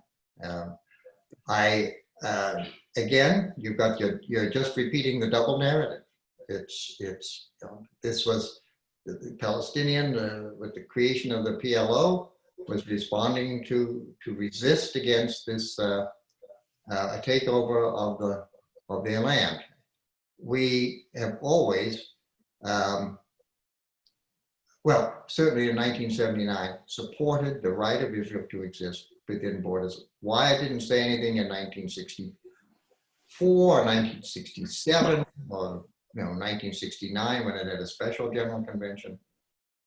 Speaker 3: Again, you're just repeating the double narrative. this was the Palestinian with the creation of the PLO was responding to resist against this a takeover of their land. We have always, well, certainly in 1979, supported the right of Israel to exist within borders. Why I didn't say anything in 1964, 1967, or 1969 when it had a special general convention.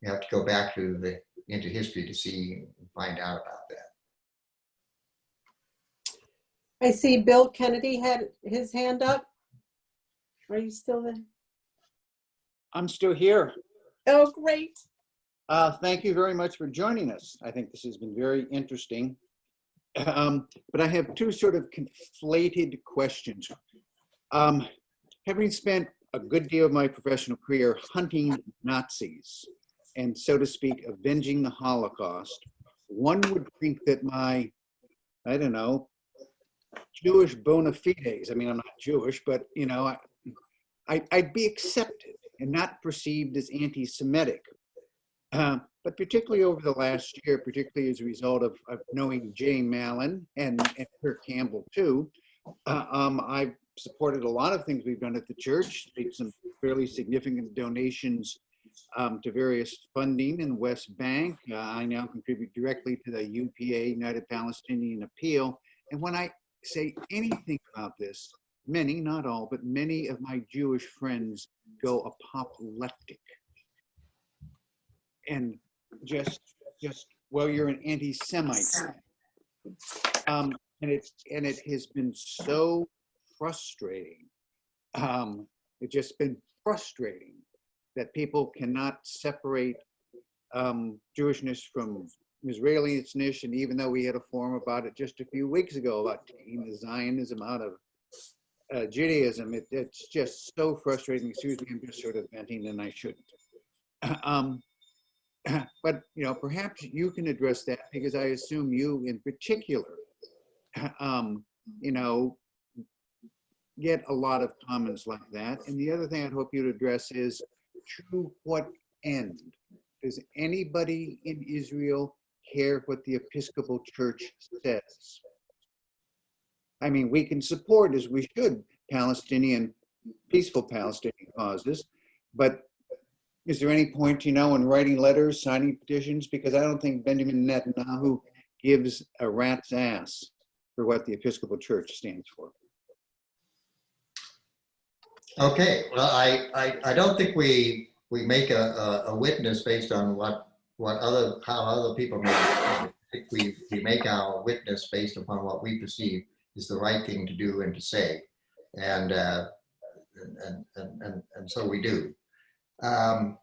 Speaker 3: You have to go back into history to see and find out about that.
Speaker 1: I see Bill Kennedy had his hand up. Are you still there?
Speaker 6: I'm still here.
Speaker 1: Oh, great.
Speaker 6: Thank you very much for joining us. I think this has been very interesting. But I have two sort of conflated questions. Having spent a good deal of my professional career hunting Nazis and, so to speak, avenging the Holocaust, one would think that my, I don't know, Jewish bona fides, I mean, I'm not Jewish, but, I'd be accepted and not perceived as anti-Semitic. But particularly over the last year, particularly as a result of knowing Jay Mallon and Kirk Campbell too, I've supported a lot of things we've done at the church, made some fairly significant donations to various funding in the West Bank. I now contribute directly to the UPA, United Palestinian Appeal. And when I say anything about this, many, not all, but many of my Jewish friends go apoplectic. And just well, you're an anti-Semite, and it has been so frustrating. It's just been frustrating that people cannot separate Jewishness from Israelishness. And even though we had a forum about it just a few weeks ago about taking the Zionism out of Judaism, it's just so frustrating. Excuse me, I'm just sort of venting, and I shouldn't. But perhaps you can address that, because I assume you in particular, get a lot of comments like that. And the other thing I'd hope you'd address is, to what end does anybody in Israel care what the Episcopal Church says? I mean, we can support, as we should, peaceful Palestinian causes, but is there any point, in writing letters, signing petitions? Because I don't think Benjamin Netanyahu gives a rat's ass for what the Episcopal Church stands for.
Speaker 3: Okay, well, I don't think we make a witness based on how other people make it. I think we make our witness based upon what we perceive is the right thing to do and to say, and so we do. I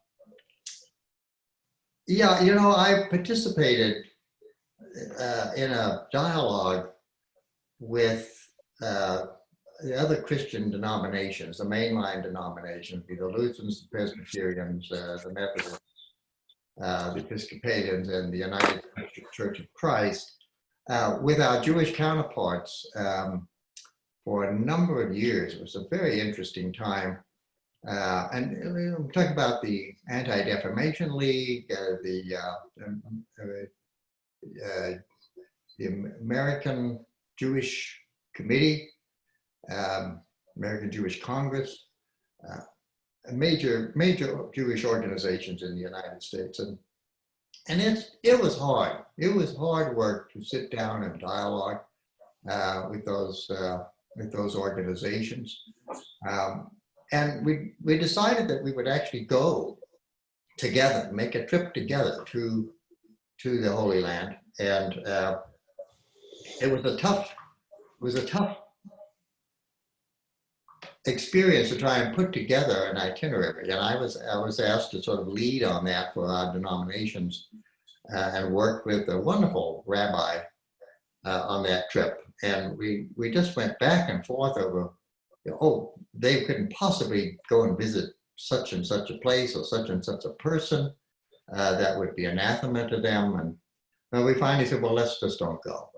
Speaker 3: participated in a dialogue with the other Christian denominations, the mainline denominations, the Lutherans, the Presbyterians, the Methodists, the Episcopalians, and the United Church of Christ, with our Jewish counterparts for a number of years. It was a very interesting time. And we're talking about the Anti-Defamation League, the American Jewish Committee, American Jewish Congress, major Jewish organizations in the United States, and it was hard. It was hard work to sit down and dialogue with those organizations, and we decided that we would actually go together, make a trip together to the Holy Land, and it was a tough experience to try and put together an itinerary, and I was asked to sort of lead on that for our denominations, and work with a wonderful rabbi on that trip, and we just went back and forth over, they couldn't possibly go and visit such and such a place or such and such a person, that would be anathema to them, and we finally said, well, let's just don't go.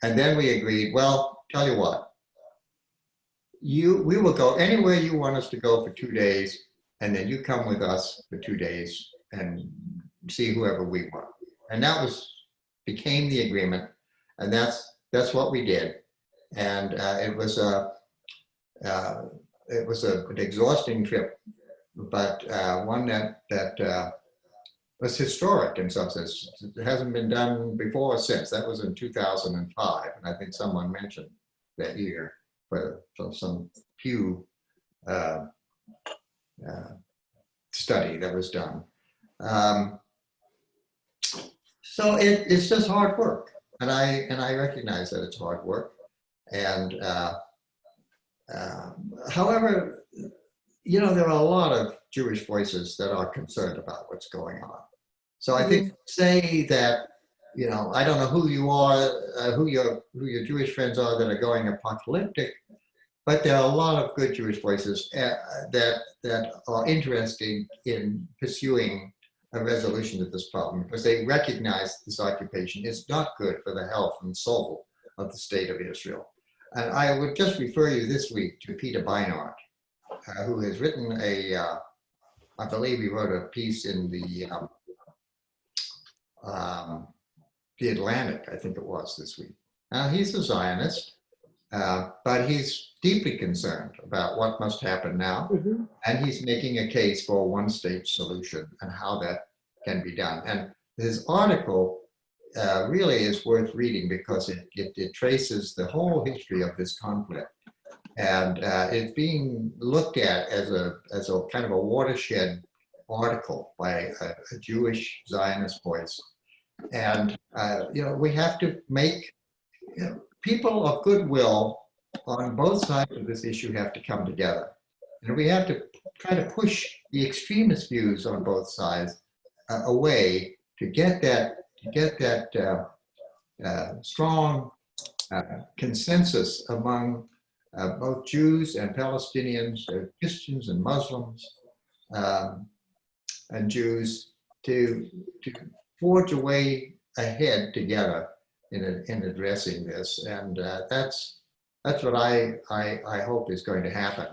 Speaker 3: And then we agreed, well, tell you what, we will go anywhere you want us to go for 2 days, and then you come with us for 2 days and see whoever we want. And that became the agreement, and that's what we did. And it was an exhausting trip, but one that was historic in some sense. It hasn't been done before or since. That was in 2005, and I think someone mentioned that year for some Pew study that was done. So it's just hard work, and I recognize that it's hard work. And however, you know, there are a lot of Jewish voices that are concerned about what's going on. So I think say that, you know, I don't know who you are, who your Jewish friends are that are going apocalyptic, but there are a lot of good Jewish voices that are interested in pursuing a resolution to this problem, because they recognize this occupation is not good for the health and soul of the state of Israel. And I would just refer you this week to Peter Beinart, who has written I believe he wrote a piece in the Atlantic, I think it was this week. He's a Zionist, but he's deeply concerned about what must happen now. And he's making a case for a one-state solution and how that can be done. And his article really is worth reading because it traces the whole history of this conflict. And it's being looked at as a kind of a watershed article by a Jewish Zionist voice. And, you know, we have to make, you know, people of goodwill on both sides of this issue have to come together. And we have to try to push the extremist views on both sides away to get that strong consensus among both Jews and Palestinians, Christians and Muslims, and Jews to forge a way ahead together in addressing this. And that's what I hope is going to happen.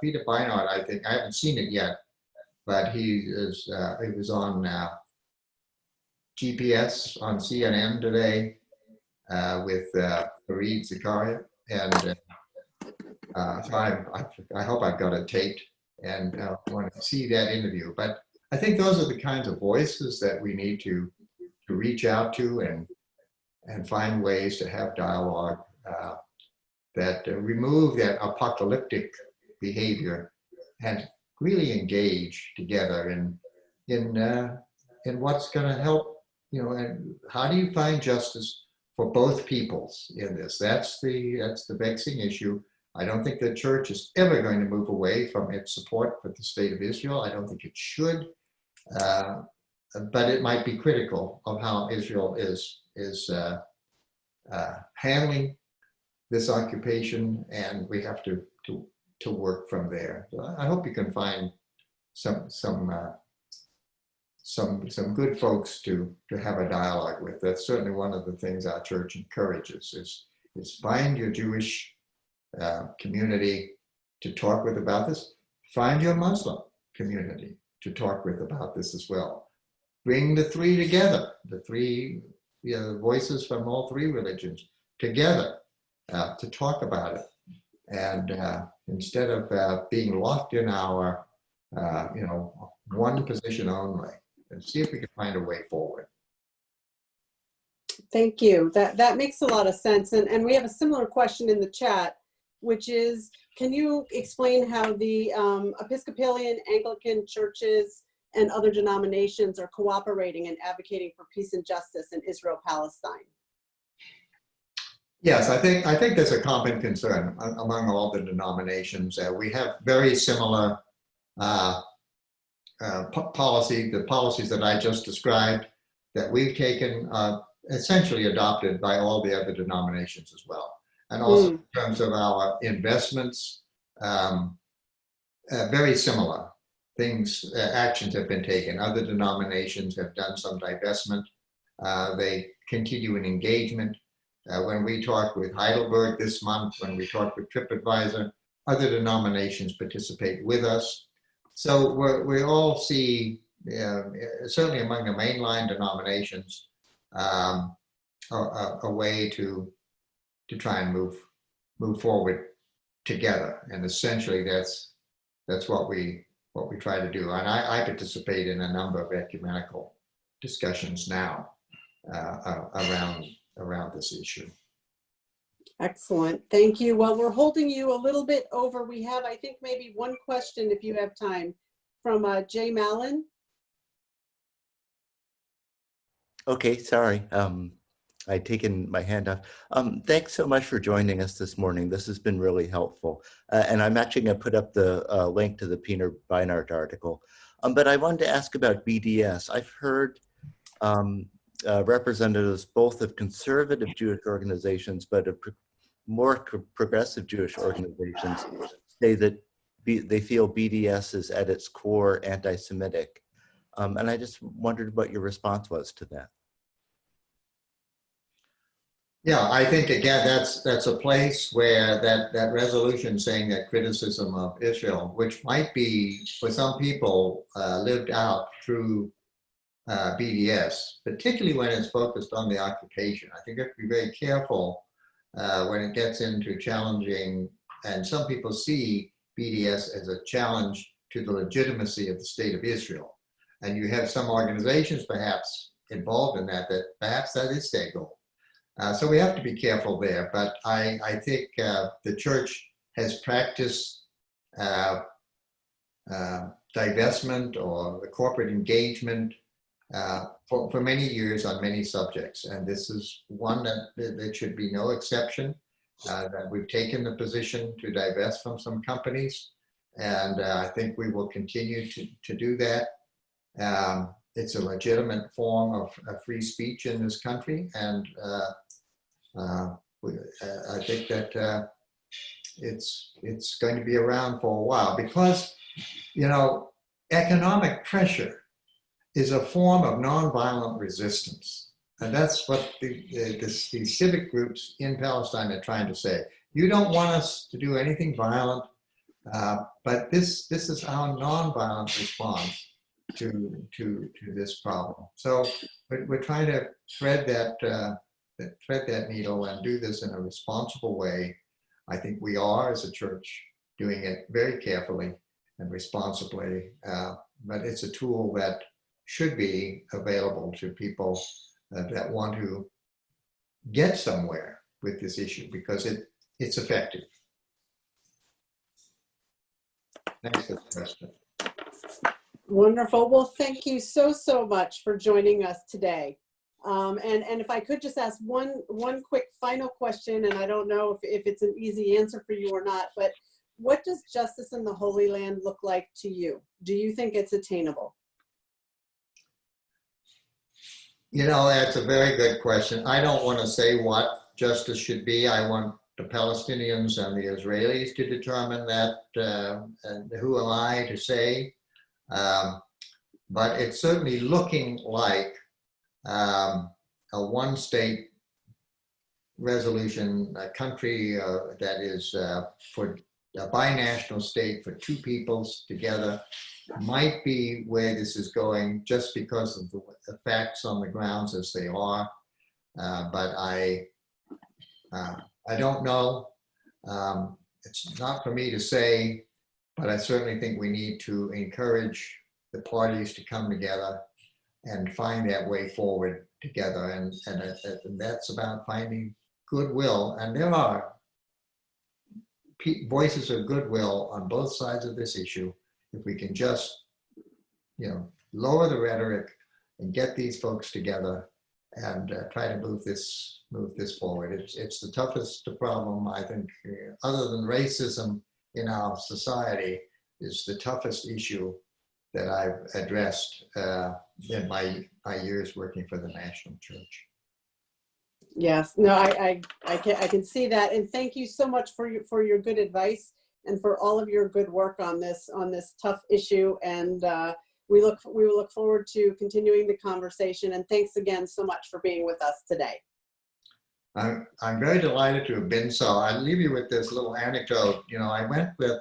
Speaker 3: Peter Beinart, I think, I haven't seen it yet, but he was on GPS on CNN today with Fareed Zakaria, and so I hope I've got it taped and want to see that interview. But I think those are the kinds of voices that we need to reach out to and find ways to have dialogue that remove that apocalyptic behavior and really engage together in what's going to help, you know, and how do you find justice for both peoples in this? That's the vexing issue. I don't think the church is ever going to move away from its support for the state of Israel. I don't think it should, but it might be critical of how Israel is handling this occupation, and we have to work from there. So I hope you can find some good folks to have a dialogue with. That's certainly one of the things our church encourages is find your Jewish community to talk with about this. Find your Muslim community to talk with about this as well. Bring the three together, the three voices from all three religions together to talk about it. And instead of being locked in our, one position only, and see if we can find a way forward.
Speaker 1: Thank you. That makes a lot of sense. And we have a similar question in the chat, which is, can you explain how the Episcopalian, Anglican churches and other denominations are cooperating and advocating for peace and justice in Israel-Palestine?
Speaker 3: Yes, I think there's a common concern among all the denominations. We have very similar policy. The policies that I just described that we've taken essentially adopted by all the other denominations as well. And also in terms of our investments, very similar things, actions have been taken. Other denominations have done some divestment. They continue in engagement. When we talked with Heidelberg this month, when we talked with TripAdvisor, other denominations participate with us. So we all see, certainly among the mainline denominations, a way to try and move forward together. And essentially, that's what we try to do. And I participate in a number of ecumenical discussions now around this issue.
Speaker 1: Excellent. Thank you. Well, we're holding you a little bit over. We have, I think, maybe one question, if you have time, from Jay Mallon.
Speaker 7: Okay, sorry. I'd taken my hand off. Thanks so much for joining us this morning. This has been really helpful. And I'm actually going to put up the link to the Peter Beinart article. But I wanted to ask about BDS. I've heard representatives both of conservative Jewish organizations, but of more progressive Jewish organizations say that they feel BDS is at its core anti-Semitic. And I just wondered what your response was to that.
Speaker 3: Yeah, I think again that's a place where that resolution saying that criticism of Israel, which might be for some people lived out through BDS, particularly when it's focused on the occupation. I think you have to be very careful when it gets into challenging, and some people see BDS as a challenge to the legitimacy of the state of Israel. And you have some organizations perhaps involved in that perhaps that is their goal. So we have to be careful there, but I think the church has practiced divestment or the corporate engagement for many years on many subjects, and this is one that should be no exception. That we've taken the position to divest from some companies, and I think we will continue to do that. It's a legitimate form of free speech in this country, and I think that it's going to be around for a while because, you know, economic pressure is a form of nonviolent resistance. And that's what the civic groups in Palestine are trying to say. You don't want us to do anything violent, but this is our nonviolent response to this problem. So we're trying to thread that needle and do this in a responsible way. I think we are, as a church, doing it very carefully and responsibly, but it's a tool that should be available to people that want to get somewhere with this issue because it's effective. Next question.
Speaker 1: Wonderful. Well, thank you so much for joining us today. And if I could just ask one quick final question, and I don't know if it's an easy answer for you or not, but what does justice in the Holy Land look like to you? Do you think it's attainable?
Speaker 3: You know, that's a very good question. I don't want to say what justice should be. I want the Palestinians and the Israelis to determine that, and who am I to say? But it's certainly looking like a one-state resolution, a country that is for a binational state for two peoples together might be where this is going just because of the facts on the grounds as they are. But I don't know. It's not for me to say, but I certainly think we need to encourage the parties to come together and find that way forward together. And that's about finding goodwill. And there are voices of goodwill on both sides of this issue. If we can just, you know, lower the rhetoric and get these folks together and try to move this forward. It's the toughest problem, I think, other than racism in our society, is the toughest issue that I've addressed in my years working for the National Church.
Speaker 1: Yes, no, I can see that, and thank you so much for your good advice and for all of your good work on this tough issue. And we will look forward to continuing the conversation. And thanks again so much for being with us today.
Speaker 3: I'm very delighted to have been so. I'll leave you with this little anecdote. You know, I went with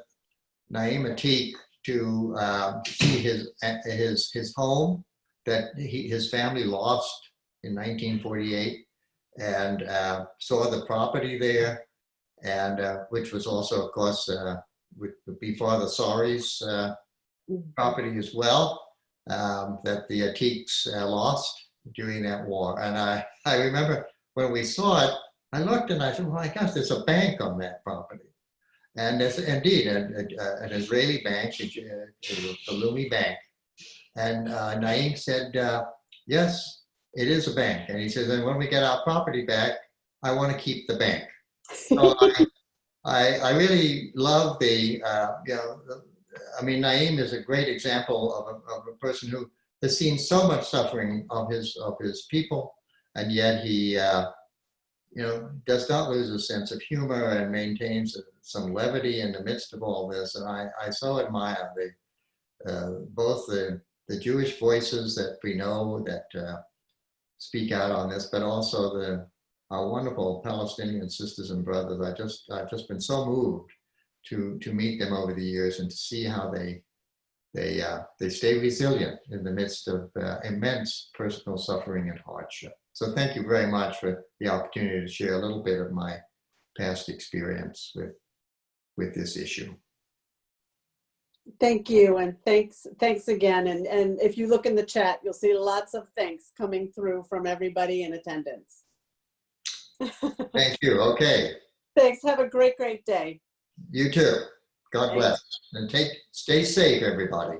Speaker 3: Naim Atik to see his home that his family lost in 1948, and saw the property there, and which was also, of course, would be Father Sori's property as well, that the Atiks lost during that war. And I remember when we saw it, I looked and I said, well, my gosh, there's a bank on that property. And there's indeed an Israeli bank, the Leumi Bank. And Naim said, yes, it is a bank. And he says, and when we get our property back, I want to keep the bank. So I really love I mean, Naim is a great example of a person who has seen so much suffering of his people, and yet he, does not lose a sense of humor and maintains some levity in the midst of all this. And I so admire both the Jewish voices that we know that speak out on this, but also our wonderful Palestinian sisters and brothers. I've just been so moved to meet them over the years and to see how they stay resilient in the midst of immense personal suffering and hardship. So thank you very much for the opportunity to share a little bit of my past experience with this issue.
Speaker 1: Thank you, and thanks again. And if you look in the chat, you'll see lots of thanks coming through from everybody in attendance.
Speaker 3: Thank you. Okay.
Speaker 1: Thanks. Have a great day.
Speaker 3: You too. God bless. And stay safe, everybody.